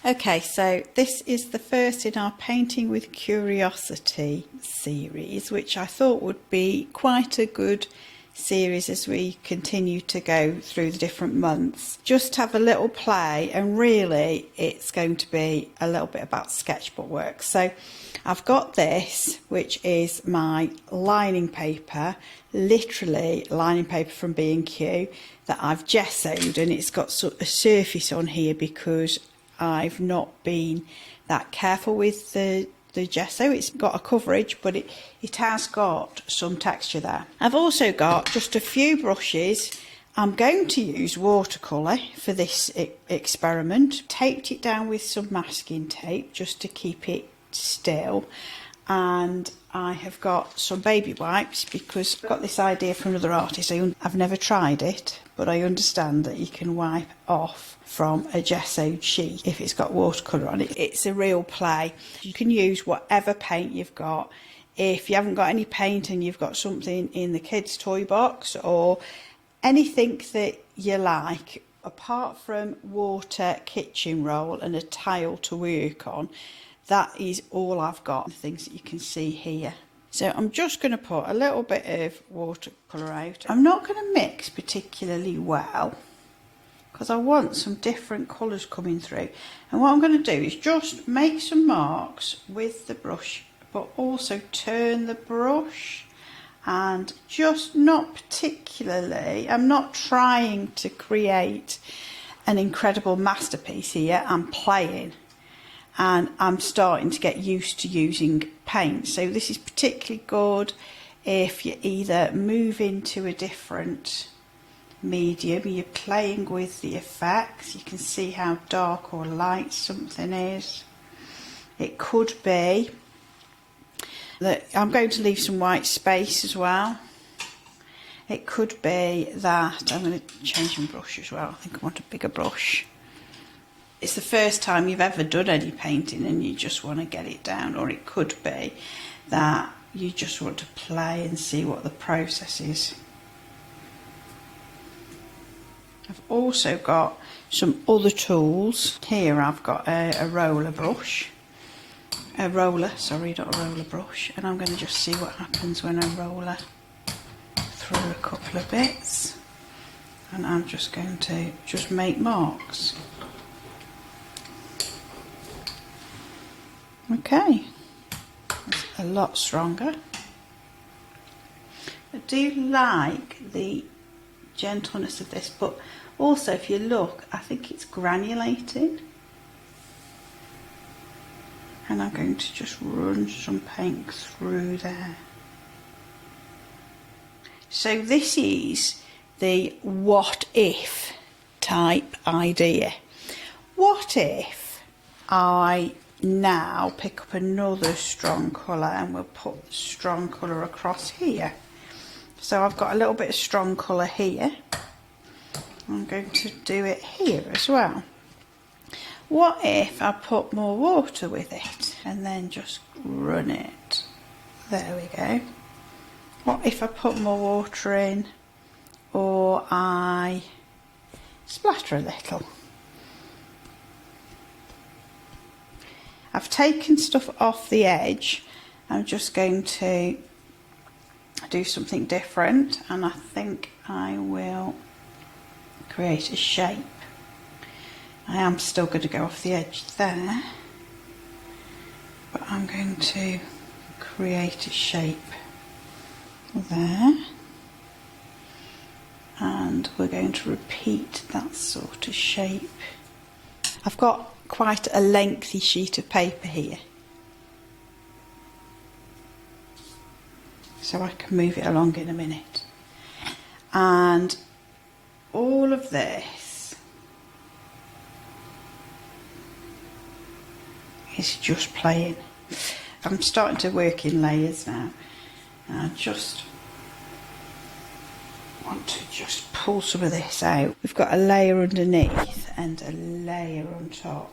Okay, so this is the first in our Painting with Curiosity series, which I thought would be quite a good series as we continue to go through the different months. Just have a little play, and really it's going to be a little bit about sketchbook work. So I've got this, which is my lining paper, literally lining paper from B&Q, that I've gessoed, and it's got sort of a surface on here because I've not been that careful with the gesso. It's got a coverage, but it has got some texture there. I've also got just a few brushes. I'm going to use watercolour for this experiment. Taped it down with some masking tape just to keep it still, and I have got some baby wipes because I've got this idea from another artist. I've never tried it, but I understand that you can wipe off from a gessoed sheet if it's got watercolour on it. It's a real play. You can use whatever paint you've got. If you haven't got any paint and you've got something in the kids' toy box or anything that you like, apart from water, kitchen roll and a tile to work on, that is all I've got, the things that you can see here. So I'm just going to put a little bit of watercolour out. I'm not going to mix particularly well because I want some different colours coming through. And what I'm going to do is just make some marks with the brush, but also turn the brush, and just not particularly, I'm not trying to create an incredible masterpiece here, I'm playing. And I'm starting to get used to using paint. So this is particularly good if you either move into a different medium, you're playing with the effects, you can see how dark or light something is. It could be that I'm going to leave some white space as well. It could be that I'm going to change my brush as well. I think I want a bigger brush. It's the first time you've ever done any painting and you just want to get it down, or it could be that you just want to play and see what the process is. I've also got some other tools. Here I've got a roller brush. A roller, sorry, not a roller brush. And I'm going to just see what happens when I roller through a couple of bits. And I'm just going to just make marks. Okay, that's a lot stronger. I do like the gentleness of this, but also if you look, I think it's granulating. And I'm going to just run some paint through there. So this is the what if type idea. What if I now pick up another strong colour and we'll put the strong colour across here. So I've got a little bit of strong colour here. I'm going to do it here as well. What if I put more water with it and then just run it? There we go. What if I put more water in, or I splatter a little? I've taken stuff off the edge. I'm just going to do something different, and I think I will create a shape. I am still going to go off the edge there, but I'm going to create a shape there, and we're going to repeat that sort of shape. I've got quite a lengthy sheet of paper here, so I can move it along in a minute. And all of this is just playing. I'm starting to work in layers now, and I just want to just pull some of this out. We've got a layer underneath and a layer on top.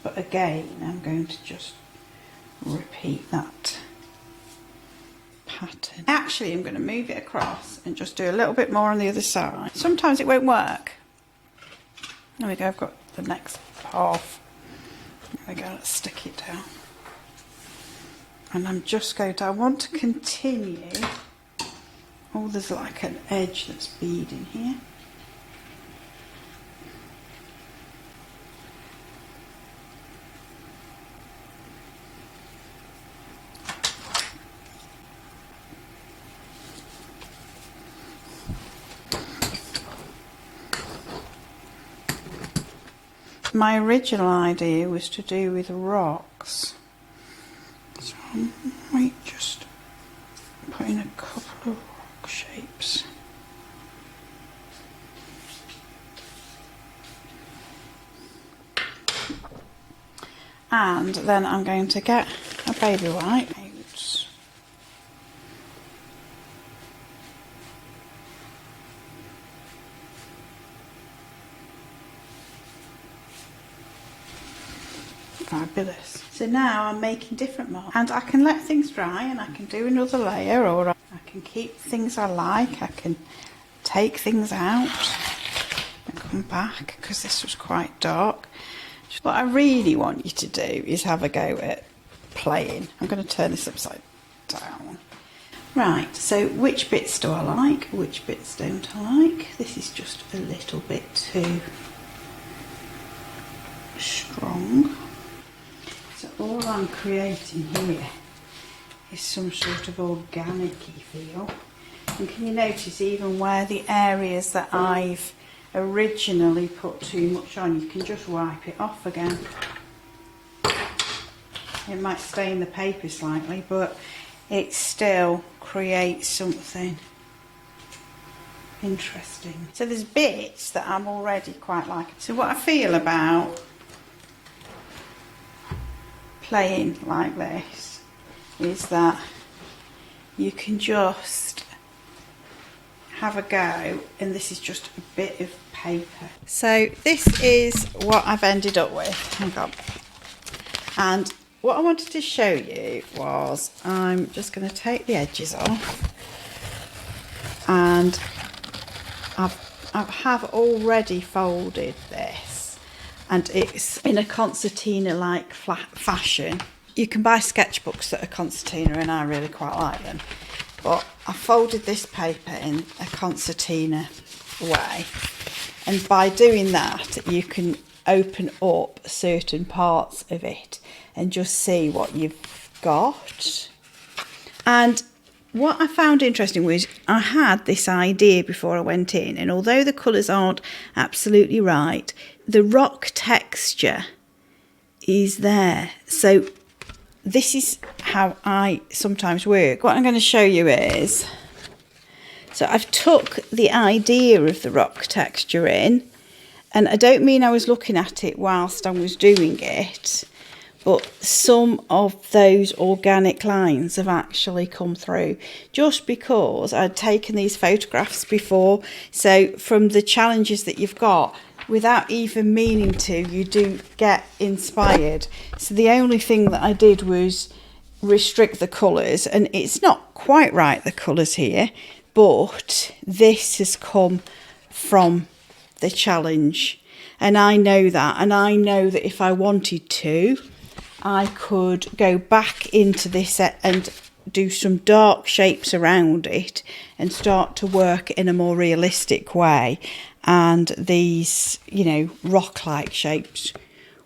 But again, I'm going to just repeat that pattern. Actually, I'm going to move it across and just do a little bit more on the other side. Sometimes it won't work. There we go, I've got the next half. There we go, let's stick it down. And I'm just going to, I want to continue. Oh, there's like an edge that's beading here. My original idea was to do with rocks, so I might just put in a couple of rock shapes. And then I'm going to get a baby white. Fabulous. So now I'm making different marks, and I can let things dry and I can do another layer, or I can keep things I like, I can take things out and come back because this was quite dark. What I really want you to do is have a go at playing. I'm going to turn this upside down. Right, so which bits do I like, which bits don't I like? This is just a little bit too strong. So all I'm creating here is some sort of organic-y feel. And can you notice even where the areas that I've originally put too much on, you can just wipe it off again. It might stain the paper slightly, but it still creates something interesting. So there's bits that I'm already quite liking. So what I feel about playing like this is that you can just have a go, and this is just a bit of paper. So this is what I've ended up with. Hang on. And what I wanted to show you was, I'm just going to take the edges off, and I have already folded this, and it's in a concertina-like fashion. You can buy sketchbooks that are concertina, and I really quite like them. But I folded this paper in a concertina way, and by doing that you can open up certain parts of it and just see what you've got. And what I found interesting was I had this idea before I went in, and although the colours aren't absolutely right, the rock texture is there. So this is how I sometimes work. What I'm going to show you is, so I've took the idea of the rock texture in, and I don't mean I was looking at it whilst I was doing it, but some of those organic lines have actually come through just because I'd taken these photographs before. So from the challenges that you've got, without even meaning to, you do get inspired. So the only thing that I did was restrict the colours, and it's not quite right, the colours here, but this has come from the challenge, and I know that, and I know that if I wanted to, I could go back into this and do some dark shapes around it and start to work in a more realistic way, and these, you know, rock-like shapes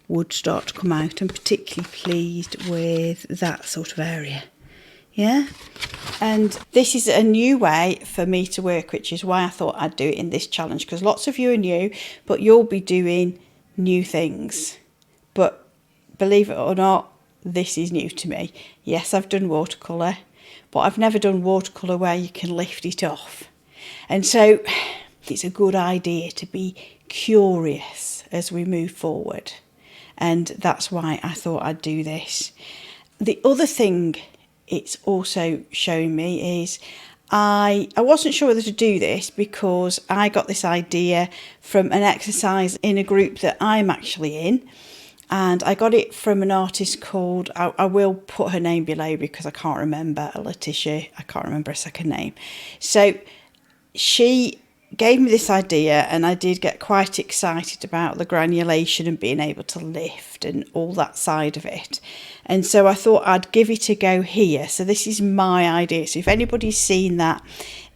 would start to come out. I'm particularly pleased with that sort of area. Yeah, and this is a new way for me to work, which is why I thought I'd do it in this challenge, because lots of you are new, but you'll be doing new things. But believe it or not, this is new to me. Yes, I've done watercolour, but I've never done watercolour where you can lift it off. And so it's a good idea to be curious as we move forward. And that's why I thought I'd do this. The other thing it's also showing me is I wasn't sure whether to do this, because I got this idea from an exercise in a group that I'm actually in. And I got it from an artist called, I will put her name below because I can't remember, Letitia, I can't remember her second name. So she gave me this idea, and I did get quite excited about the granulation and being able to lift and all that side of it. And so I thought I'd give it a go here. So this is my idea. So if anybody's seen that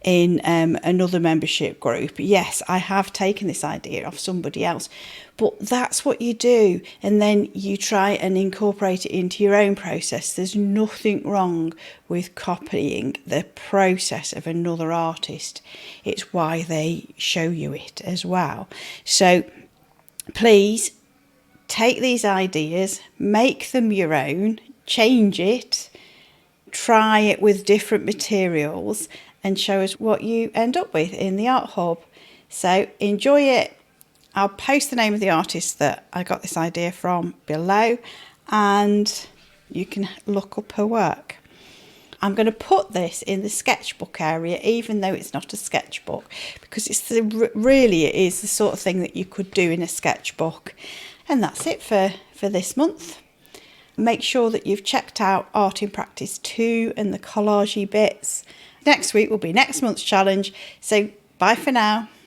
in another membership group, yes, I have taken this idea off somebody else. But that's what you do, and then you try and incorporate it into your own process. There's nothing wrong with copying the process of another artist. It's why they show you it as well. So please take these ideas, make them your own, change it, try it with different materials, and show us what you end up with in the Art Hub. So enjoy it. I'll post the name of the artist that I got this idea from below, and you can look up her work. I'm going to put this in the sketchbook area, even though it's not a sketchbook, because really it is the sort of thing that you could do in a sketchbook. And that's it for this month. Make sure that you've checked out Art in Practice 2 and the collagey bits. Next week will be next month's challenge. So bye for now.